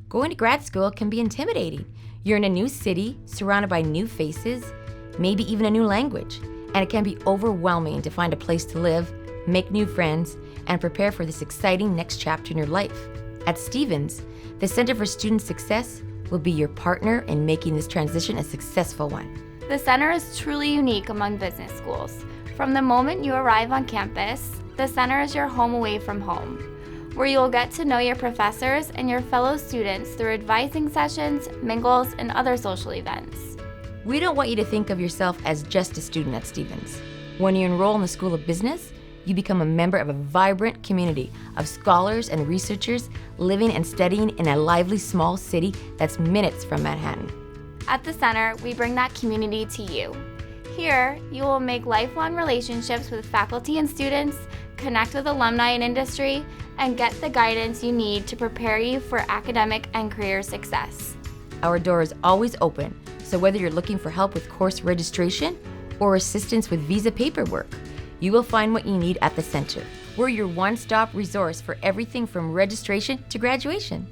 Going to grad school can be intimidating. You're in a new city, surrounded by new faces, maybe even a new language, and it can be overwhelming to find a place to live, make new friends, and prepare for this exciting next chapter in your life. At Stevens, the Center for Student Success will be your partner in making this transition a successful one. The center is truly unique among business schools. From the moment you arrive on campus, the center is your home away from home, where you will get to know your professors and your fellow students through advising sessions, mingles, and other social events. We don't want you to think of yourself as just a student at Stevens. When you enroll in the School of Business, you become a member of a vibrant community of scholars and researchers living and studying in a lively small city that's minutes from Manhattan. At the center, we bring that community to you. Here, you will make lifelong relationships with faculty and students, connect with alumni and industry, and get the guidance you need to prepare you for academic and career success. Our door is always open, so whether you're looking for help with course registration or assistance with visa paperwork, you will find what you need at the center. We're your one-stop resource for everything from registration to graduation.